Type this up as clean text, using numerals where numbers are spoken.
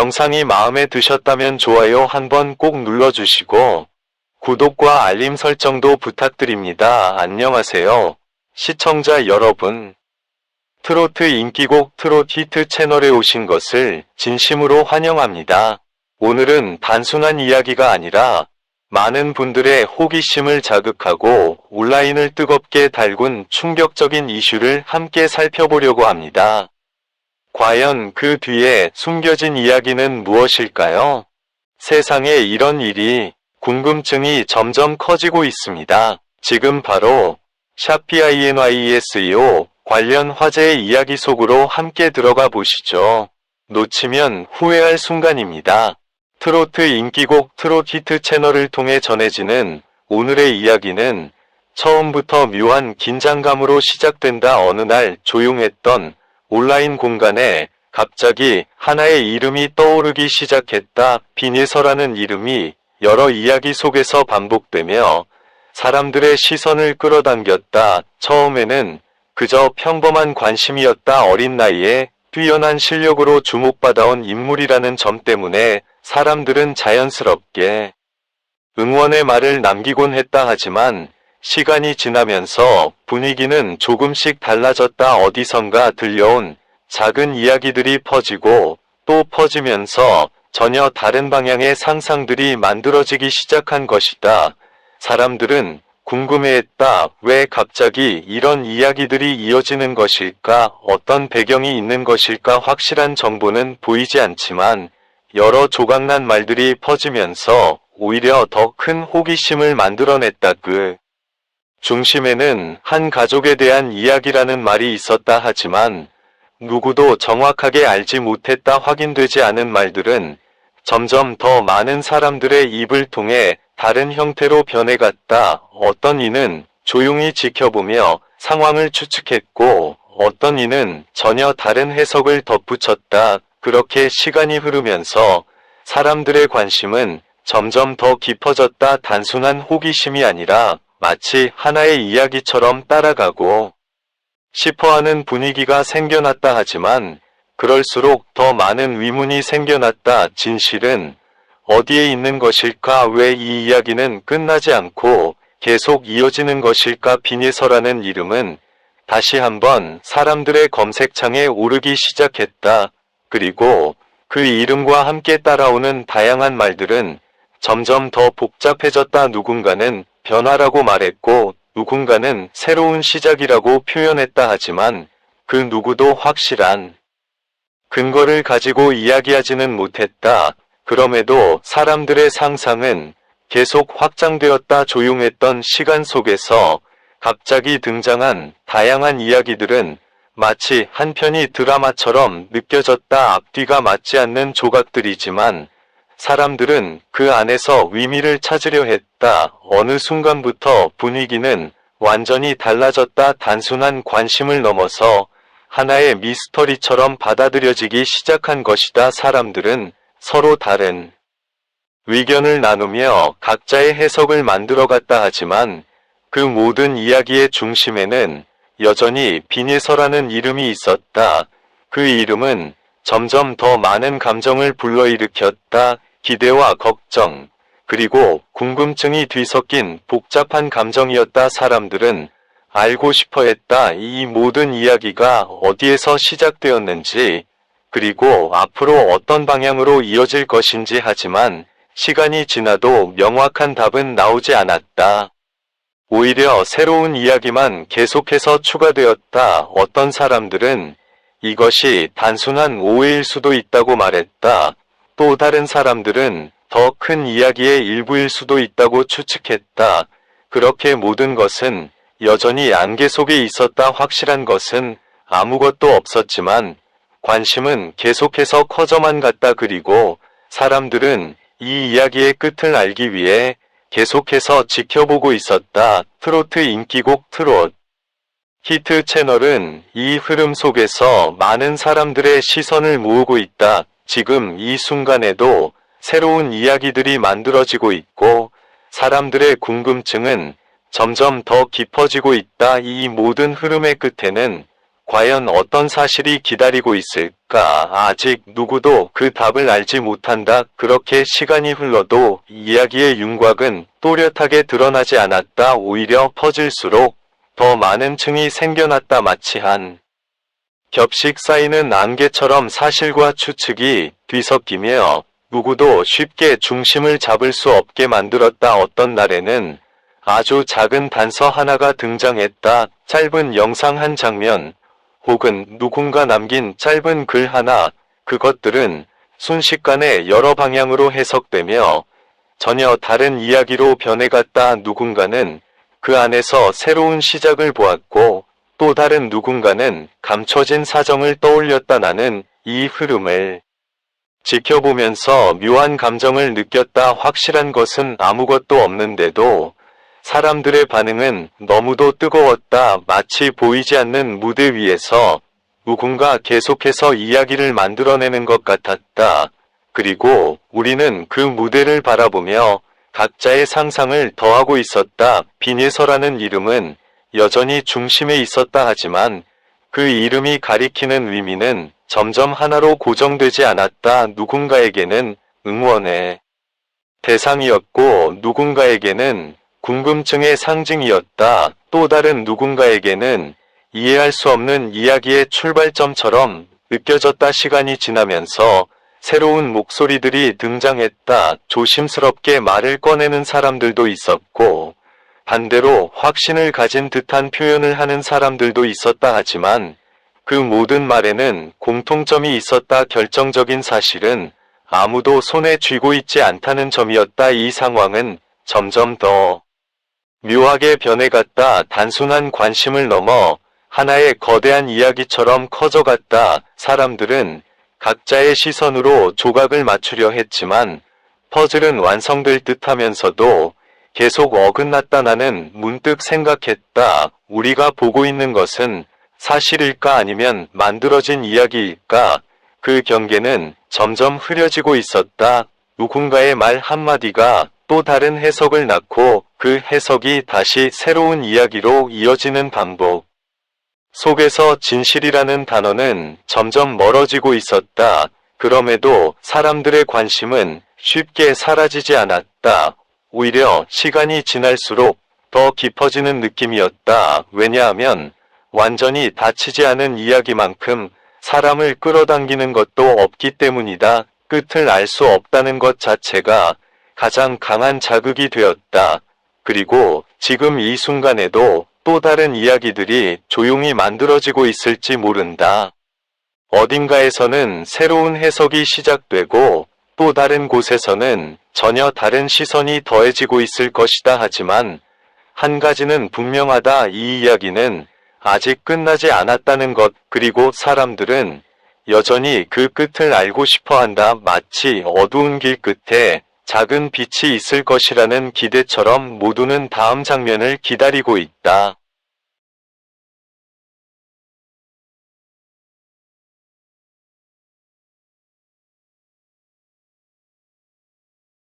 영상이 마음에 드셨다면 좋아요 한번 꼭 눌러주시고 구독과 알림 설정도 부탁드립니다. 안녕하세요. 시청자 여러분. 트로트 인기곡 트롯 히트 채널에 오신 것을 진심으로 환영합니다. 오늘은 단순한 이야기가 아니라 많은 분들의 호기심을 자극하고 온라인을 뜨겁게 달군 충격적인 이슈를 함께 살펴보려고 합니다. 과연 그 뒤에 숨겨진 이야기는 무엇일까요? 세상에 이런 일이 궁금증이 점점 커지고 있습니다. 지금 바로 샵PINYESEO 관련 화제의 이야기 속으로 함께 들어가 보시죠. 놓치면 후회할 순간입니다. 트로트 인기곡 트롯 히트 채널을 통해 전해지는 오늘의 이야기는 처음부터 묘한 긴장감으로 시작된다. 어느 날 조용했던 온라인 공간에 갑자기 하나의 이름이 떠오르기 시작했다. 비니서라는 이름이 여러 이야기 속에서 반복되며 사람들의 시선을 끌어당겼다. 처음에는 그저 평범한 관심이었다. 어린 나이에 뛰어난 실력으로 주목받아온 인물이라는 점 때문에 사람들은 자연스럽게 응원의 말을 남기곤 했다. 하지만 시간이 지나면서 분위기는 조금씩 달라졌다. 어디선가 들려온 작은 이야기들이 퍼지고 또 퍼지면서 전혀 다른 방향의 상상들이 만들어지기 시작한 것이다. 사람들은 궁금해했다. 왜 갑자기 이런 이야기들이 이어지는 것일까? 어떤 배경이 있는 것일까? 확실한 정보는 보이지 않지만 여러 조각난 말들이 퍼지면서 오히려 더 큰 호기심을 만들어냈다. 그 중심에는 한 가족에 대한 이야기라는 말이 있었다. 하지만 누구도 정확하게 알지 못했다. 확인되지 않은 말들은 점점 더 많은 사람들의 입을 통해 다른 형태로 변해갔다. 어떤 이는 조용히 지켜보며 상황을 추측했고 어떤 이는 전혀 다른 해석을 덧붙였다. 그렇게 시간이 흐르면서 사람들의 관심은 점점 더 깊어졌다. 단순한 호기심이 아니라 마치 하나의 이야기처럼 따라가고 싶어하는 분위기가 생겨났다. 하지만 그럴수록 더 많은 의문이 생겨났다. 진실은 어디에 있는 것일까? 왜 이 이야기는 끝나지 않고 계속 이어지는 것일까? 비니서라는 이름은 다시 한번 사람들의 검색창에 오르기 시작했다. 그리고 그 이름과 함께 따라오는 다양한 말들은 점점 더 복잡해졌다. 누군가는 변화라고 말했고 누군가는 새로운 시작이라고 표현했다. 하지만 그 누구도 확실한 근거를 가지고 이야기하지는 못했다. 그럼에도 사람들의 상상은 계속 확장되었다. 조용했던 시간 속에서 갑자기 등장한 다양한 이야기들은 마치 한 편의 드라마처럼 느껴졌다. 앞뒤가 맞지 않는 조각들이지만 사람들은 그 안에서 의미를 찾으려 했다. 어느 순간부터 분위기는 완전히 달라졌다. 단순한 관심을 넘어서 하나의 미스터리처럼 받아들여지기 시작한 것이다. 사람들은 서로 다른 의견을 나누며 각자의 해석을 만들어갔다. 하지만 그 모든 이야기의 중심에는 여전히 비니서라는 이름이 있었다. 그 이름은 점점 더 많은 감정을 불러일으켰다. 기대와 걱정, 그리고 궁금증이 뒤섞인 복잡한 감정이었다. 사람들은 알고 싶어 했다. 이 모든 이야기가 어디에서 시작되었는지, 그리고 앞으로 어떤 방향으로 이어질 것인지. 하지만 시간이 지나도 명확한 답은 나오지 않았다. 오히려 새로운 이야기만 계속해서 추가되었다. 어떤 사람들은 이것이 단순한 오해일 수도 있다고 말했다. 또 다른 사람들은 더 큰 이야기의 일부일 수도 있다고 추측했다. 그렇게 모든 것은 여전히 안개 속에 있었다. 확실한 것은 아무것도 없었지만 관심은 계속해서 커져만 갔다. 그리고 사람들은 이 이야기의 끝을 알기 위해 계속해서 지켜보고 있었다. 트로트 인기곡 트롯 히트 채널은 이 흐름 속에서 많은 사람들의 시선을 모으고 있다. 지금 이 순간에도 새로운 이야기들이 만들어지고 있고 사람들의 궁금증은 점점 더 깊어지고 있다. 이 모든 흐름의 끝에는 과연 어떤 사실이 기다리고 있을까? 아직 누구도 그 답을 알지 못한다. 그렇게 시간이 흘러도 이야기의 윤곽은 또렷하게 드러나지 않았다. 오히려 퍼질수록 더 많은 층이 생겨났다. 마치 한 겹씩 쌓이는 안개처럼 사실과 추측이 뒤섞이며 누구도 쉽게 중심을 잡을 수 없게 만들었다. 어떤 날에는 아주 작은 단서 하나가 등장했다. 짧은 영상 한 장면, 혹은 누군가 남긴 짧은 글 하나, 그것들은 순식간에 여러 방향으로 해석되며 전혀 다른 이야기로 변해갔다. 누군가는 그 안에서 새로운 시작을 보았고 또 다른 누군가는 감춰진 사정을 떠올렸다. 나는 이 흐름을 지켜보면서 묘한 감정을 느꼈다. 확실한 것은 아무것도 없는데도 사람들의 반응은 너무도 뜨거웠다. 마치 보이지 않는 무대 위에서 누군가 계속해서 이야기를 만들어내는 것 같았다. 그리고 우리는 그 무대를 바라보며 각자의 상상을 더하고 있었다. 빈예서라는 이름은 여전히 중심에 있었다. 하지만 그 이름이 가리키는 의미는 점점 하나로 고정되지 않았다. 누군가에게는 응원의 대상이었고 누군가에게는 궁금증의 상징이었다. 또 다른 누군가에게는 이해할 수 없는 이야기의 출발점처럼 느껴졌다. 시간이 지나면서 새로운 목소리들이 등장했다. 조심스럽게 말을 꺼내는 사람들도 있었고 반대로 확신을 가진 듯한 표현을 하는 사람들도 있었다. 하지만 그 모든 말에는 공통점이 있었다. 결정적인 사실은 아무도 손에 쥐고 있지 않다는 점이었다. 이 상황은 점점 더 묘하게 변해갔다. 단순한 관심을 넘어 하나의 거대한 이야기처럼 커져갔다. 사람들은 각자의 시선으로 조각을 맞추려 했지만 퍼즐은 완성될 듯하면서도 계속 어긋났다. 나는 문득 생각했다. 우리가 보고 있는 것은 사실일까 아니면 만들어진 이야기일까? 그 경계는 점점 흐려지고 있었다. 누군가의 말 한마디가 또 다른 해석을 낳고 그 해석이 다시 새로운 이야기로 이어지는 반복 속에서 진실이라는 단어는 점점 멀어지고 있었다. 그럼에도 사람들의 관심은 쉽게 사라지지 않았다. 오히려 시간이 지날수록 더 깊어지는 느낌이었다. 왜냐하면 완전히 닫히지 않은 이야기만큼 사람을 끌어당기는 것도 없기 때문이다. 끝을 알 수 없다는 것 자체가 가장 강한 자극이 되었다. 그리고 지금 이 순간에도 또 다른 이야기들이 조용히 만들어지고 있을지 모른다. 어딘가에서는 새로운 해석이 시작되고 또 다른 곳에서는 전혀 다른 시선이 더해지고 있을 것이다. 하지만 한 가지는 분명하다. 이 이야기는 아직 끝나지 않았다는 것. 그리고 사람들은 여전히 그 끝을 알고 싶어 한다. 마치 어두운 길 끝에 작은 빛이 있을 것이라는 기대처럼 모두는 다음 장면을 기다리고 있다.